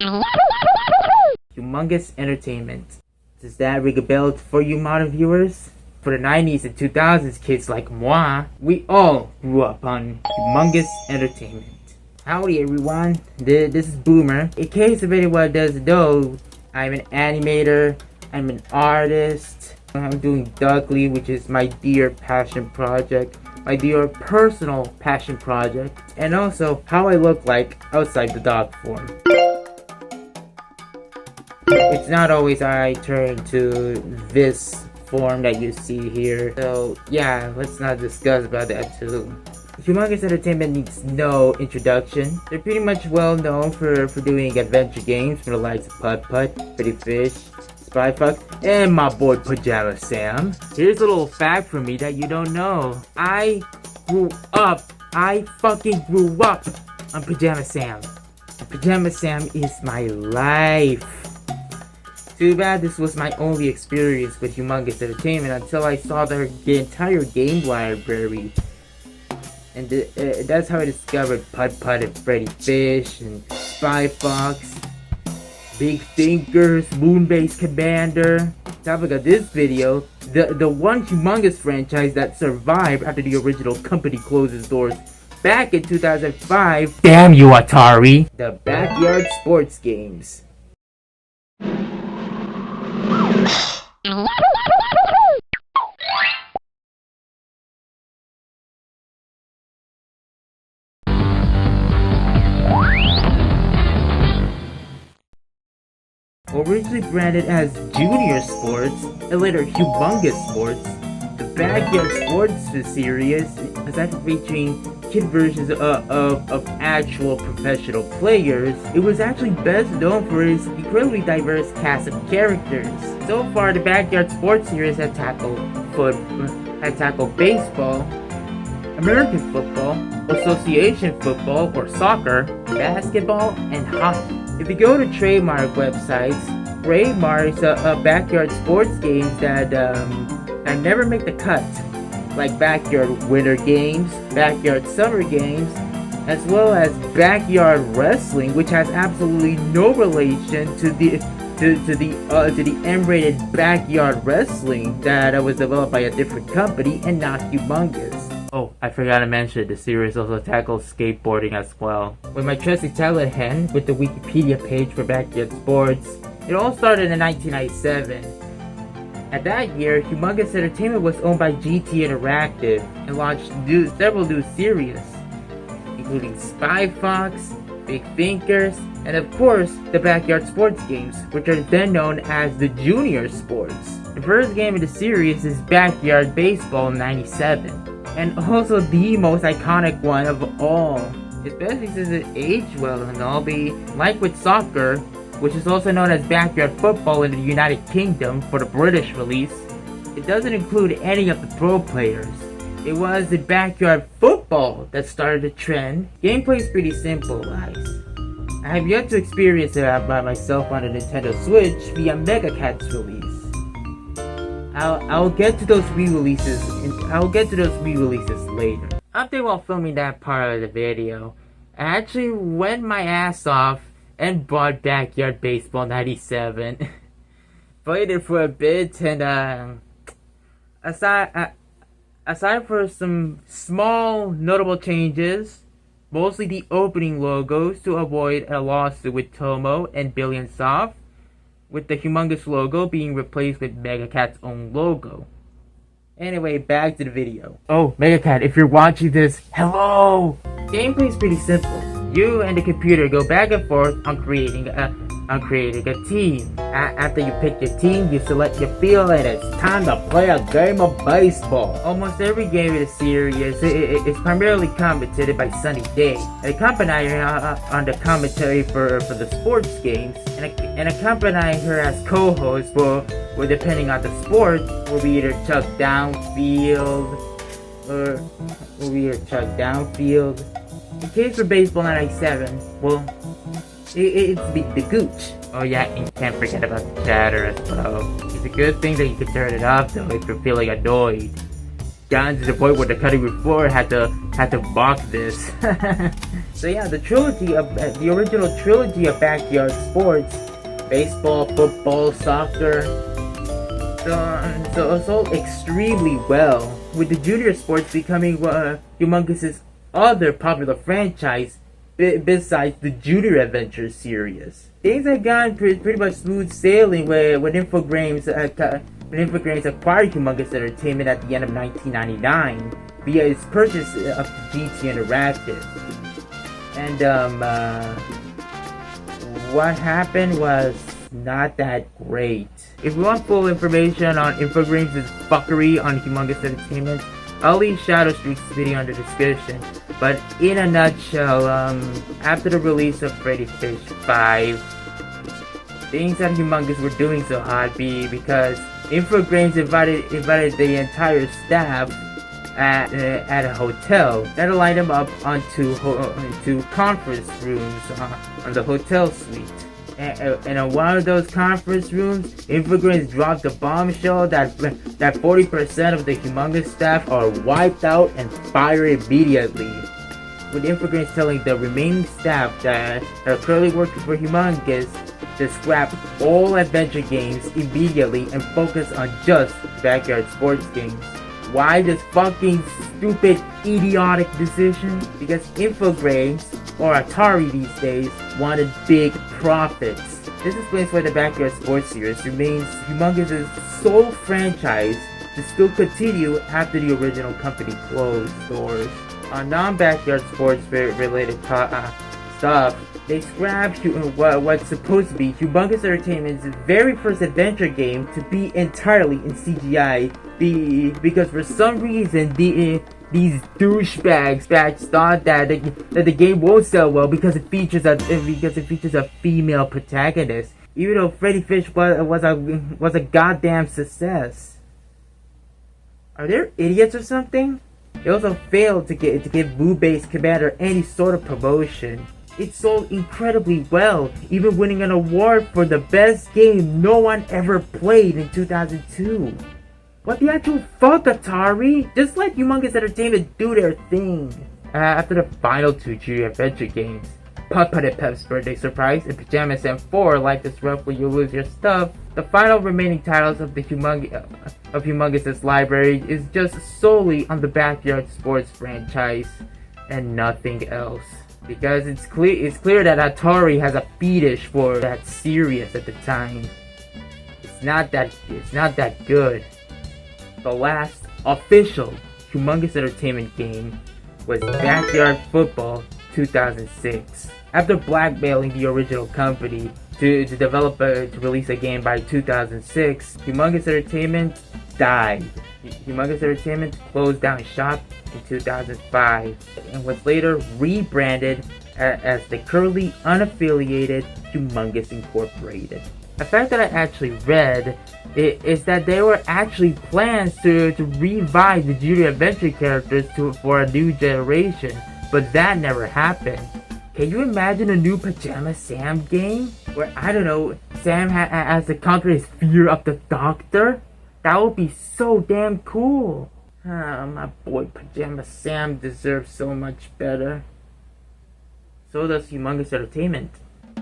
Humongous Entertainment. Does that ring a bell for you modern viewers? For the 90s and 2000s kids like moi, we all grew up on Humongous Entertainment. Howdy everyone, this is Boomer. In case of anyone doesn't know, I'm an animator, I'm an artist, I'm doing Duckling, which is my dear passion project, my dear personal passion project, and also how I look like outside the dog form. It's not always I turn to this form that you see here, so yeah, let's not discuss about that too. Humongous Entertainment needs no introduction. They're pretty much well known for doing adventure games for the likes of Putt Putt, Pretty Fish, Spy Fuck, and my boy Pajama Sam. Here's a little fact for me that you don't know. I fucking grew up on Pajama Sam. Pajama Sam is my life. Too bad this was my only experience with Humongous Entertainment until I saw the entire game library. And that's how I discovered Putt Putt and Freddy Fish and Spy Fox, Big Thinkers, Moonbase Commander. Topic of this video, the one Humongous franchise that survived after the original company closed its doors back in 2005. Damn you, Atari! The Backyard Sports games. Originally branded as Junior Sports and later Humongous Sports, the Backyard Sports series is actually featuring kid versions of actual professional players. It was actually best known for its incredibly diverse cast of characters. So far, the Backyard Sports series has tackled baseball, American football, association football or soccer, basketball, and hockey. If you go to trademark websites, trademarks backyard sports games that never make the cut, like backyard winter games, backyard summer games, as well as backyard wrestling, which has absolutely no relation to the M-rated backyard wrestling that was developed by a different company and not Humongous. Oh, I forgot to mention, the series also tackles skateboarding as well. With my trusty talent hen with the Wikipedia page for Backyard Sports, it all started in 1997. At that year, Humongous Entertainment was owned by GT Interactive and launched several new series, including Spy Fox, Big Thinkers, and of course, the Backyard Sports games, which are then known as the Junior Sports. The first game of the series is Backyard Baseball 97. And also the most iconic one of all, especially since it aged well and all. Like with soccer, which is also known as backyard football in the United Kingdom for the British release, it doesn't include any of the pro players. It was the backyard football that started the trend. Gameplay is pretty simple, guys. I have yet to experience it by myself on the Nintendo Switch via Mega Cat's release. I'll get to those re-releases later. Update while filming that part of the video, I actually went my ass off and bought Backyard Baseball 97. Played it for a bit, and aside for some small notable changes, mostly the opening logos to avoid a lawsuit with Tomo and Billion Soft, with the Humongous logo being replaced with MegaCat's own logo. Anyway, back to the video. Oh, MegaCat, if you're watching this, hello! Gameplay is pretty simple. You and the computer go back and forth on creating a team. After you pick your team, you select your field, and it's time to play a game of baseball. Almost every game in the series is primarily commentated by Sunny Day, accompanying her on the commentary for the sports games, and accompanying her as co-host for, depending on the sport, will be either Chuck Downfield, In case for Baseball 97, well, it's the Gooch. Oh yeah, and can't forget about the chatter as well. It's a good thing that you can turn it off though if you're feeling annoyed. gotten to the point where the cutting room floor had to balk this. So yeah, the original trilogy of backyard sports, baseball, football, soccer, so sold extremely well, with the junior sports becoming Humongous's other popular franchise besides the Junior Adventure series. Things had gone pretty much smooth sailing when Infogrames acquired Humongous Entertainment at the end of 1999 via its purchase of GT Interactive. And what happened was not that great. If you want full information on Infogrames' fuckery on Humongous Entertainment, I'll leave Shadow Streak's video in the description. But in a nutshell, after the release of Freddy Fish 5, things at Humongous were doing so hot because Infogrames invited the entire staff at a hotel. That lined them up onto conference rooms on the hotel suite. And in one of those conference rooms, Infogrames dropped a bombshell that 40% of the Humongous staff are wiped out and fired immediately, with Infogrames telling the remaining staff that are currently working for Humongous to scrap all adventure games immediately and focus on just backyard sports games. Why this fucking stupid, idiotic decision? Because Infogrames, or Atari these days, wanted big profits. This explains why the Backyard Sports series remains Humongous' sole franchise to still continue after the original company closed doors. On non-Backyard Sports related stuff, they scrapped what's supposed to be Humongous Entertainment's very first adventure game to be entirely in CGI, because for some reason these douchebags thought that the game won't sell well because it features a female protagonist, even though Freddy Fish was a goddamn success. Are they idiots or something? They also failed to give Blue-Base Commander any sort of promotion. It sold incredibly well, even winning an award for the best game no one ever played in 2002. What the actual fuck, Atari? Just let Humongous Entertainment do their thing. After the final two Junior Adventure games, Putt-Putt and Pep's Birthday Surprise and Pajama Sam 4, Life is Rough When You Lose Your Stuff, the final remaining titles of the Humongous' library is just solely on the Backyard Sports franchise and nothing else. Because it's clear that Atari has a fetish for that series at the time. It's not that good. The last official Humongous Entertainment game was Backyard Football 2006. After blackmailing the original company to release a game by 2006, Humongous Entertainment died. Humongous Entertainment closed down shop in 2005 and was later rebranded as the currently unaffiliated Humongous Incorporated. The fact that I actually read is that there were actually plans to revive the Junior Adventure characters for a new generation, but that never happened. Can you imagine a new Pajama Sam game? Where, I don't know, Sam has to conquer his fear of the Doctor? That would be so damn cool. My boy Pajama Sam deserves so much better. So does Humongous Entertainment.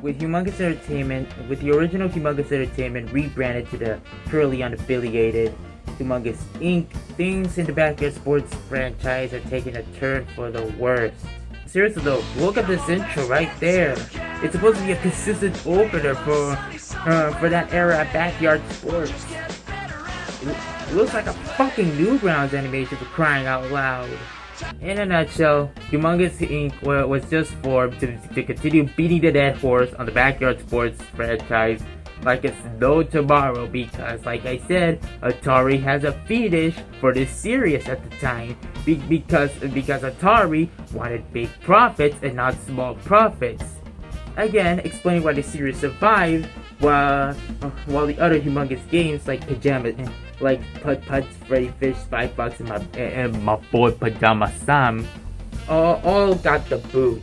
With the original Humongous Entertainment rebranded to the purely unaffiliated Humongous Inc., things in the Backyard Sports franchise are taking a turn for the worst. Seriously though, look at this intro right there. It's supposed to be a consistent opener for that era of Backyard Sports. It looks like a fucking Newgrounds animation, for crying out loud. In a nutshell, Humongous Inc. was just formed to continue beating the dead horse on the Backyard Sports franchise like it's no tomorrow, because, like I said, Atari has a fetish for this series at the time, because Atari wanted big profits and not small profits. Again, explaining why the series survived while the other Humongous games like Putt-Putt, Freddy Fish, Spy Fox, and my boy Pajama Sam all got the boot.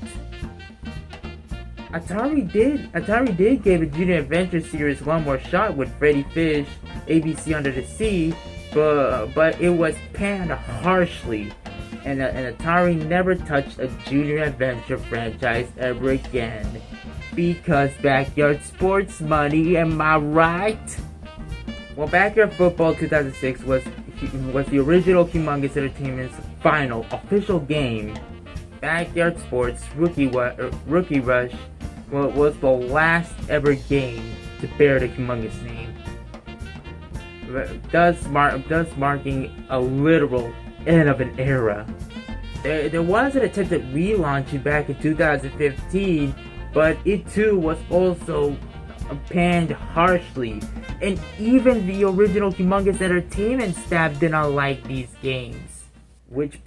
Atari did give the Junior Adventure series one more shot with Freddy Fish, ABC Under the Sea, but it was panned harshly, and Atari never touched a junior adventure franchise ever again. Because Backyard Sports money, am I right? Well, Backyard Football 2006 was the original Humongous Entertainment's final official game. Backyard Sports Rookie Rush was the last ever game to bear the Humongous name, thus marking a literal end of an era. There was an attempted relaunch back in 2015, but it too was also panned harshly, and even the original Humongous Entertainment staff did not like these games. Which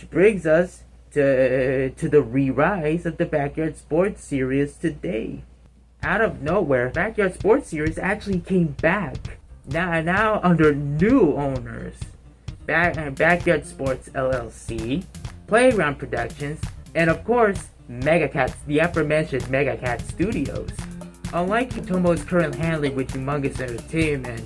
brings us to the re-rise of the Backyard Sports series today. Out of nowhere, Backyard Sports series actually came back. Now under new owners. Backyard Sports LLC, Playground Productions, and of course, the aforementioned Megacat Studios. Unlike Tomo's current handling with Humongous Entertainment,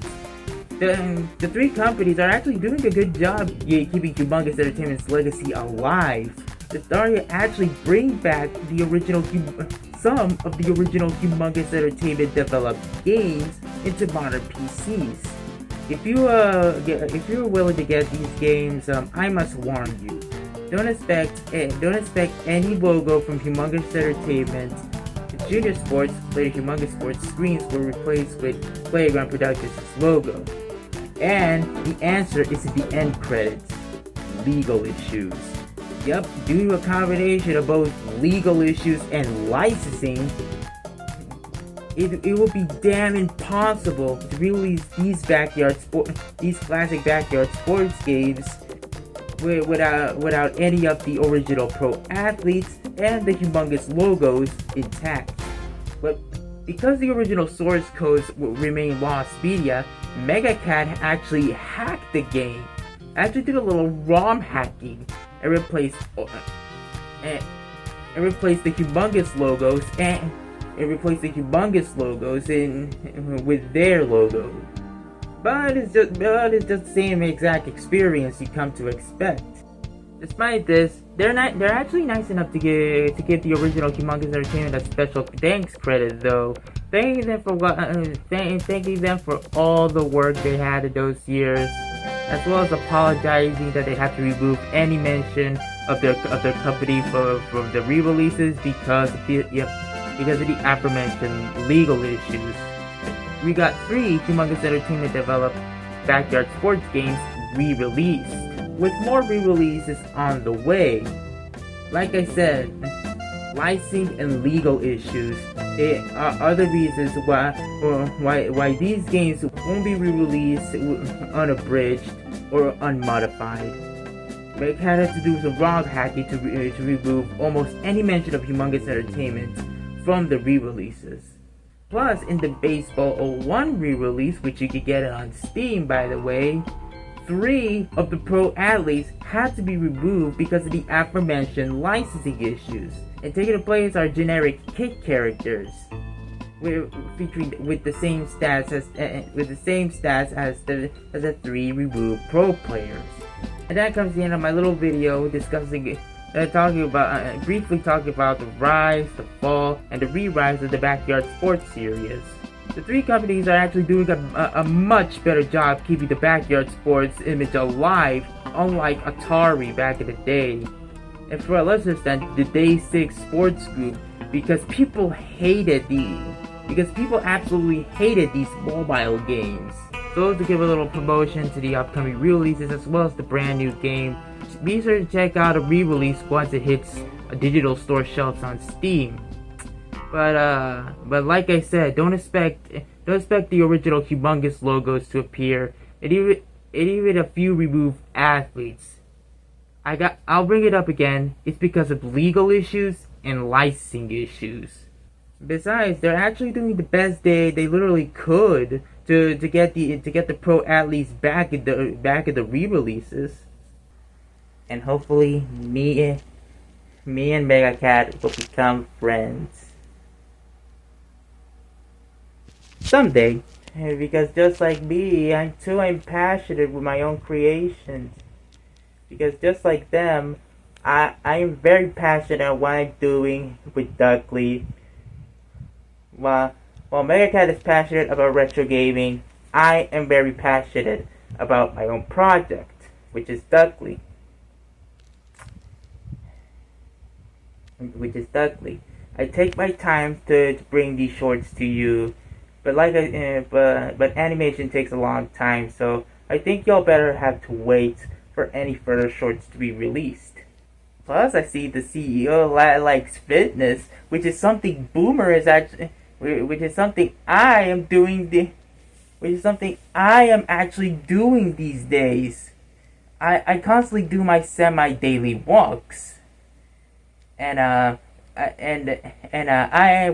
the three companies are actually doing a good job keeping Humongous Entertainment's legacy alive. The story actually brings back some of the original Humongous Entertainment developed games into modern PCs. If you're willing to get these games, I must warn you: don't expect any logo from Humongous Entertainment. The Junior Sports, later Humongous Sports screens were replaced with Playground Productions' logo. And the answer is in the end credits: legal issues. Yep, due to a combination of both legal issues and licensing, it will be damn impossible to release these classic Backyard Sports games without any of the original pro athletes and the Humongous logos intact. But because the original source codes remain lost media, Megacat actually hacked the game. Actually did a little ROM hacking and replaced the Humongous logos with their logo. But it's just the same exact experience you come to expect. Despite this, they're actually nice enough to give the original Humongous Entertainment a special thanks credit, though, thanking them for all the work they had in those years, as well as apologizing that they had to remove any mention of their company from the re-releases because of the aforementioned legal issues. We got 3 Humongous Entertainment developed Backyard Sports games re-released, with more re-releases on the way. Like I said, licensing and legal issues are the reasons why these games won't be re-released unabridged or unmodified. But had to do some ROM hacking to remove almost any mention of Humongous Entertainment from the re-releases. Plus, in the Baseball 01 re-release, which you could get on Steam by the way, 3 of the pro athletes had to be removed because of the aforementioned licensing issues, and taking the place are generic kit characters, with the same stats as the 3 removed pro players. And that comes to the end of my little video briefly talking about the rise, the fall, and the re-rise of the Backyard Sports series. The 3 companies are actually doing a much better job keeping the Backyard Sports image alive, unlike Atari back in the day. And for a lesser extent, the Day 6 Sports Group, because people absolutely hated these mobile games. So to give a little promotion to the upcoming re-releases as well as the brand new game, be sure to check out a re-release once it hits a digital store shelves on Steam. But like I said, don't expect the original Humongous logos to appear, and even a few removed athletes. I'll bring it up again. It's because of legal issues and licensing issues. Besides, they're actually doing the best they literally could to get the pro athletes back in the re-releases. And hopefully me and Megacat will become friends someday. Because just like me, I'm passionate with my own creations. Because just like them, I'm very passionate at what I'm doing with Duckling. While Megacat is passionate about retro gaming, I am very passionate about my own project, which is Duckling. I take my time to bring these shorts to you, but but animation takes a long time, so I think y'all better have to wait for any further shorts to be released. Plus, I see the CEO likes fitness, which is something Boomer is actually, which is something I am doing which is something I am actually doing these days. I constantly do my semi-daily walks, and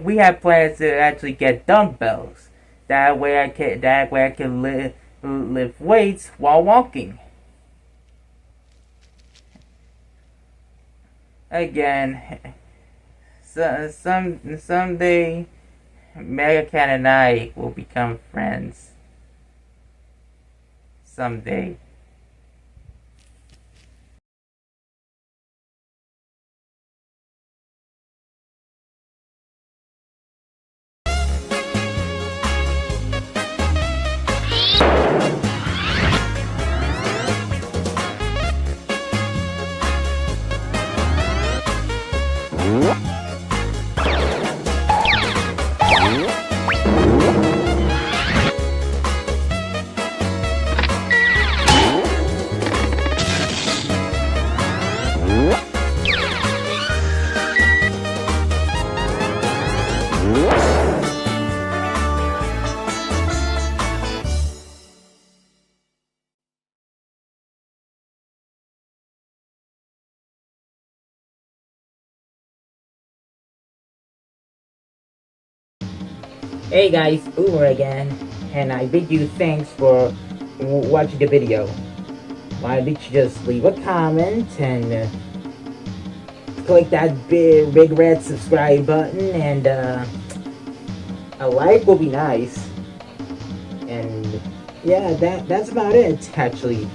we have plans to actually get dumbbells. That way I can lift weights while walking. Again, someday Megacat and I will become friends. Someday. Hey guys, Boomer again, and I bid you thanks for watching the video. Why don't you just leave a comment and click that big red subscribe button, and a like will be nice. And yeah, that's about it actually.